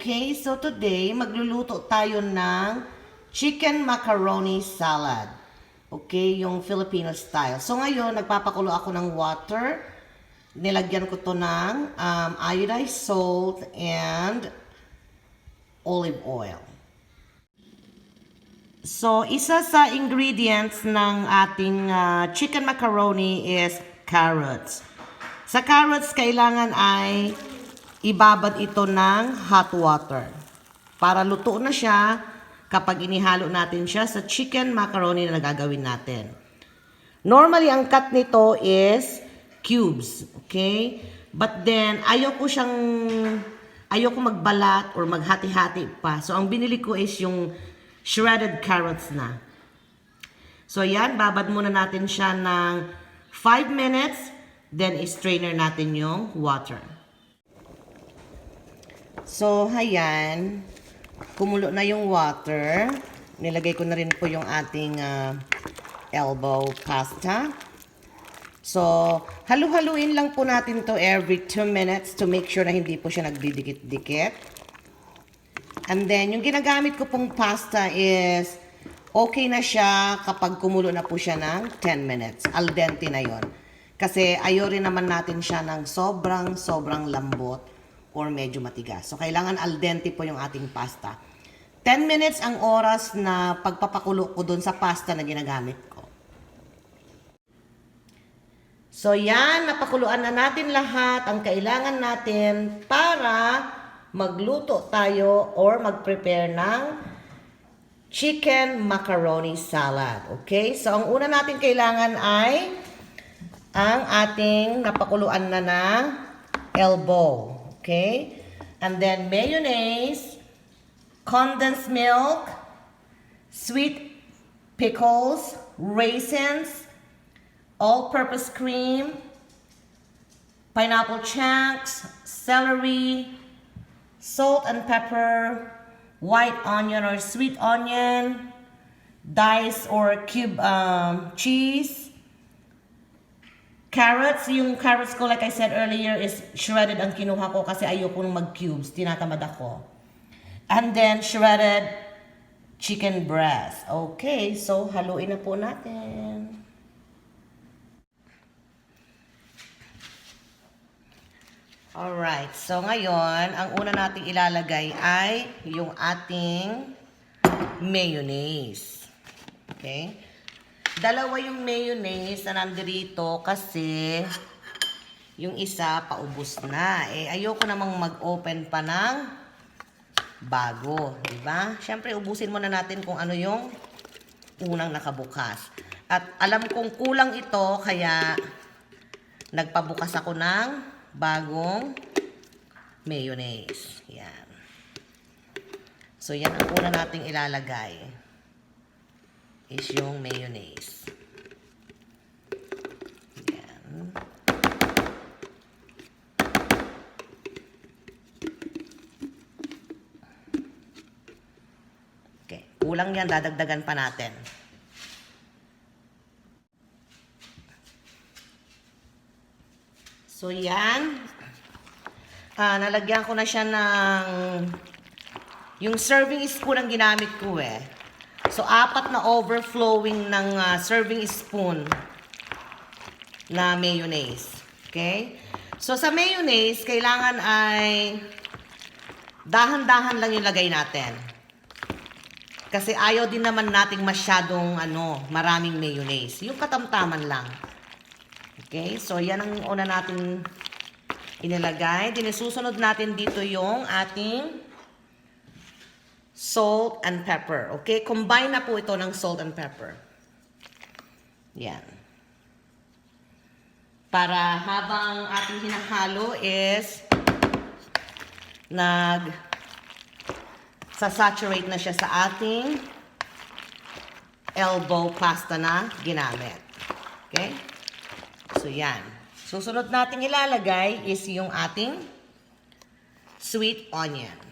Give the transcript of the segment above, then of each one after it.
Okay, so today magluluto tayo ng Chicken Macaroni Salad. Okay, yung Filipino style. So ngayon, nagpapakulo ako ng water. Nilagyan ko to ng iodized salt and olive oil. So, isa sa ingredients ng ating chicken macaroni is carrots. Sa carrots, kailangan ay ibabad ito ng hot water para luto na siya kapag inihalo natin siya sa chicken macaroni na gagawin natin. Normally, ang cut nito is cubes, okay? But then, ayoko magbalat or maghati-hati pa. So, ang binili ko is yung shredded carrots na. So, yan, babad muna natin siya ng 5 minutes, then i-strainer natin yung water. So, ayan, kumulo na yung water. Nilagay ko na rin po yung ating elbow pasta. So, halu-haluin lang po natin to every 2 minutes to make sure na hindi po siya nagdidikit-dikit. And then, yung ginagamit ko pong pasta is okay na siya kapag kumulo na po siya ng 10 minutes. Al dente na yon. Kasi ayaw rin naman natin siya ng sobrang lambot or medyo matigas. So, kailangan al dente po yung ating pasta. 10 minutes ang oras na pagpapakulo ko dun sa pasta na ginagamit ko. So, yan. Napakuluan na natin lahat ang kailangan natin para magluto tayo or mag-prepare ng chicken macaroni salad. Okay? So, ang una natin kailangan ay ang ating napakuluan na elbow. Okay? And then, mayonnaise, condensed milk, sweet pickles, raisins, all-purpose cream, pineapple chunks, celery, salt and pepper, white onion or sweet onion, diced or cube cheese, carrots. Yung carrots ko, like I said earlier, is shredded ang kinuha ko kasi ayoko nung mag-cubes. Tinatamad ako. And then, shredded chicken breast. Okay, so haluin na po natin. Alright, so ngayon, ang una nating ilalagay ay yung ating mayonnaise. Okay? Dalawa yung mayonnaise na nandirito kasi yung isa paubos na. Eh, ayoko namang mag-open pa ng bago. Diba? Siyempre, ubusin muna natin kung ano yung unang nakabukas. At alam kong kulang ito, kaya nagpabukas ako ng bagong mayonnaise. Yan. So, yan ang una nating ilalagay. Is yung mayonnaise. Yan. Okay. Kulang yan. Dadagdagan pa natin. So, yan. Nalagyan ko na siya ng yung serving spoon ang ginamit ko eh. So, 4 na overflowing ng serving spoon na mayonnaise. Okay? So, sa mayonnaise, kailangan ay dahan-dahan lang yung lagay natin. Kasi ayaw din naman nating masyadong maraming mayonnaise. Yung katamtaman lang. Okay? So, yan ang una natin inilagay. Dinisusunod natin dito yung ating salt and pepper. Okay? Combine na po ito ng salt and pepper. Yan. Para habang ating hinahalo is saturate na siya sa ating elbow pasta na ginamit. Okay? So, yan. Susunod natin ilalagay is yung ating sweet onion.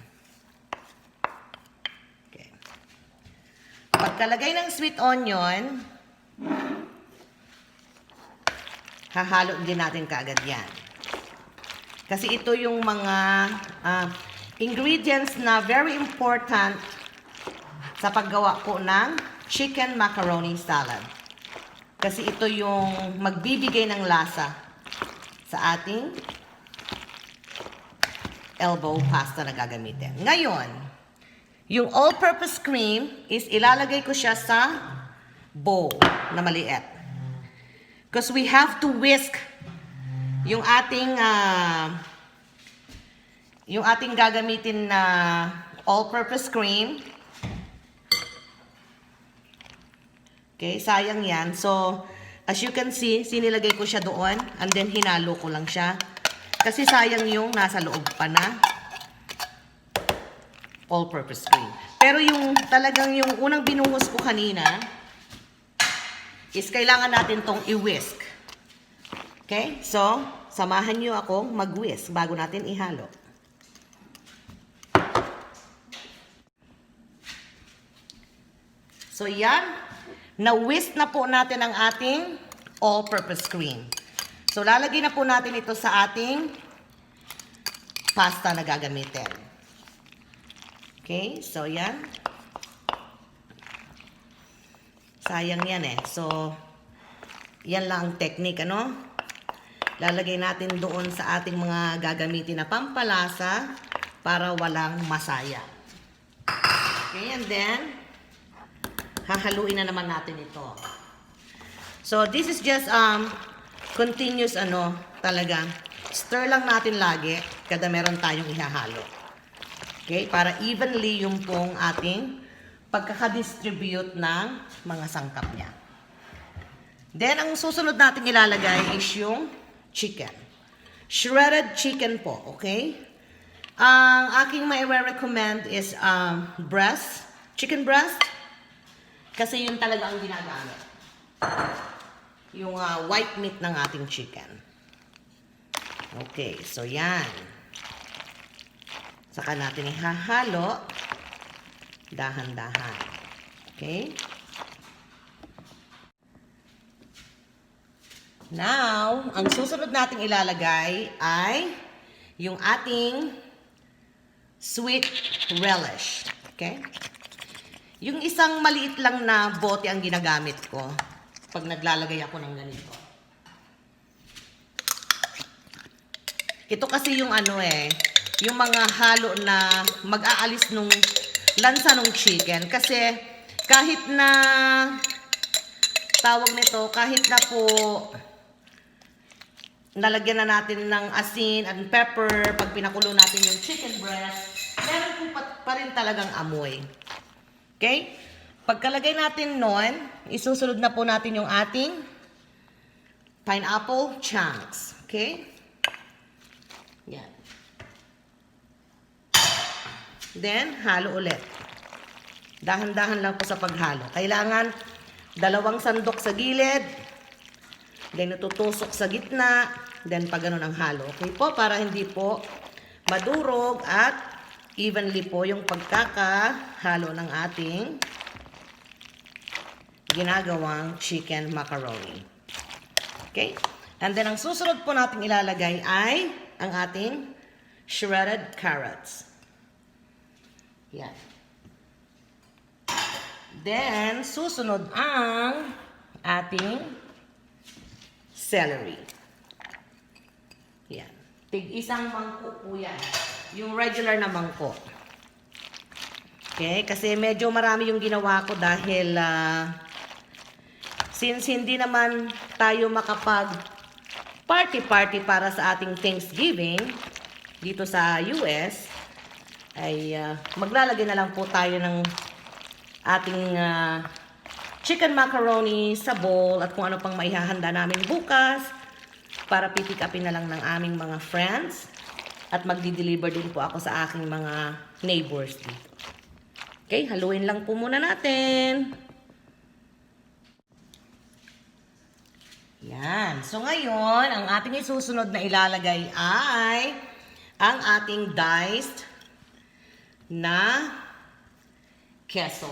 Pagkalagay ng sweet onion, hahalo din natin kaagad yan. Kasi ito yung mga ingredients na very important sa paggawa ko ng Chicken Macaroni Salad. Kasi ito yung magbibigay ng lasa sa ating elbow pasta na gagamitin. Ngayon, yung all-purpose cream is ilalagay ko siya sa bowl na maliit. Because we have to whisk yung ating gagamitin na all-purpose cream. Okay, sayang yan. So, as you can see, sinilagay ko siya doon and then hinalo ko lang siya. Kasi sayang yung nasa loob pa na all-purpose cream. Pero yung talagang yung unang binuhos ko kanina is kailangan natin tong i-whisk. Okay? So, samahan nyo akong mag-whisk bago natin ihalo. So, yan. Na-whisk na po natin ang ating all-purpose cream. So, lalagay na po natin ito sa ating pasta na gagamitin. Okay? So, yan. Sayang yan eh. So, yan lang ang technique, ano? Lalagay natin doon sa ating mga gagamitin na pampalasa para walang masaya. Okay, and then, hahaluin na naman natin ito. So, this is just continuous talaga. Stir lang natin lagi kada meron tayong ihahalo. Okay? Para evenly yung pong ating pagkakadistribute ng mga sangkap niya. Then, ang susunod natin ilalagay is yung chicken. Shredded chicken po, okay? Ang aking may recommend is chicken breast. Kasi yun talaga ang ginagamit. Yung white meat ng ating chicken. Okay, so yan. Saka natin ihahalo. Dahan-dahan. Okay? Now, ang susunod nating ilalagay ay yung ating sweet relish. Okay? Yung isang maliit lang na bote ang ginagamit ko pag naglalagay ako ng ganito. Ito kasi yung yung mga halo na mag-aalis nung lansa ng chicken. Kasi kahit na kahit na po nalagyan na natin ng asin and pepper pag pinakulo natin yung chicken breast, meron po pa rin talagang amoy. Okay? Pagkalagay natin nun, isusunod na po natin yung ating pineapple chunks. Okay? Yan. Then, halo ulit. Dahan-dahan lang po sa paghalo. Kailangan 2 sandok sa gilid. Then, itutusok sa gitna. Then, pag ganun ang halo. Okay po? Para hindi po madurog at evenly po yung pagkakahalo ng ating ginagawang chicken macaroni. Okay? And then, ang susunod po natin ilalagay ay ang ating shredded carrots. Yan. Then, susunod ang ating celery. Yan. Tig-isang mangkok po yan. Yung regular na mangkok. Okay? Kasi medyo marami yung ginawa ko dahil since hindi naman tayo makapag party para sa ating Thanksgiving dito sa US, ay maglalagay na lang po tayo ng ating chicken macaroni sa bowl at kung ano pang maihahanda namin bukas para pipick upin na lang ng aming mga friends. At magdi-deliver din po ako sa aking mga neighbors dito. Okay, haluin lang po muna natin. Yan. So ngayon, ang ating isusunod na ilalagay ay ang ating diced na queso.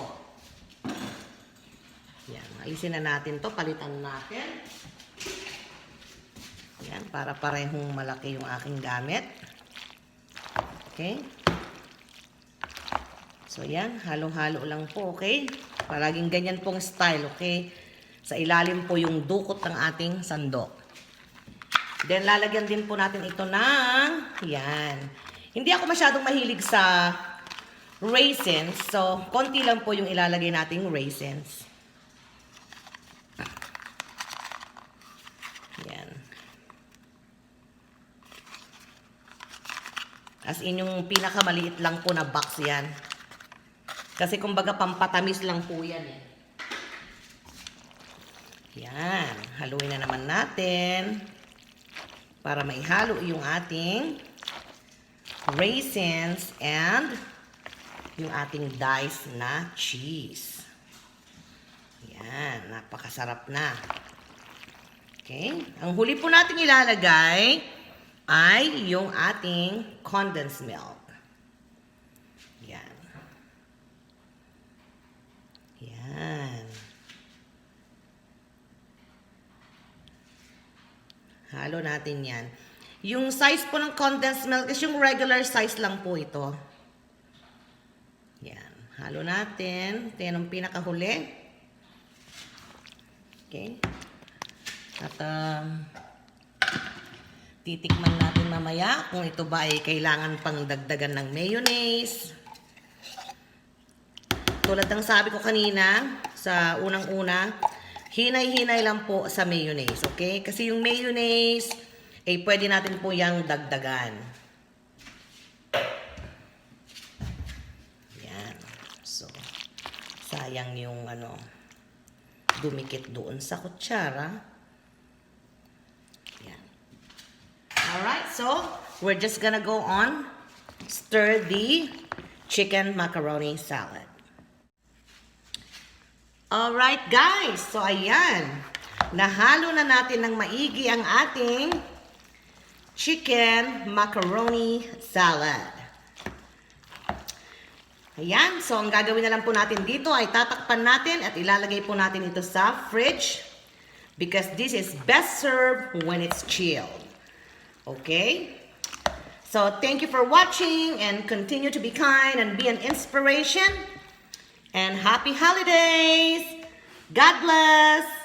Yan. Alisin na natin to. Palitan natin. Yan. Para parehong malaki yung aking gamit. Okay. So, yan. Halo-halo lang po, okay? Palaging ganyan pong style, okay? Sa ilalim po yung dukot ng ating sandok. Then, lalagyan din po natin ito ng, yan. Hindi ako masyadong mahilig sa raisins. So, konti lang po yung ilalagay nating raisins. Yan. As in, yung pinakamaliit lang po na box yan. Kasi kumbaga pampatamis lang po yan eh. Yan. Haluin na naman natin. Para maihalo yung ating raisins and yung ating diced na cheese. Yan. Napakasarap na. Okay. Ang huli po natin ilalagay ay yung ating condensed milk. Yan. Yan. Halo natin yan. Yung size po ng condensed milk is yung regular size lang po ito. Yan. Halo natin. Ito yan ang pinakahuli. Okay. At titikman natin mamaya kung ito ba ay kailangan pang dagdagan ng mayonnaise. Tulad ng sabi ko kanina, sa unang-una, hinay-hinay lang po sa mayonnaise, okay? Kasi yung mayonnaise, pwede natin po yung dagdagan. Yan. So, sayang yung dumikit doon sa kutsara. Yan. Alright, so, we're just gonna go on, stir the chicken macaroni salad. Alright guys, so ayan, nahalo na natin ng maigi ang ating chicken macaroni salad. Ayan, so ang gagawin na lang po natin dito ay tatakpan natin at ilalagay po natin ito sa fridge because this is best served when it's chilled. Okay? So thank you for watching and continue to be kind and be an inspiration. And happy holidays! God bless!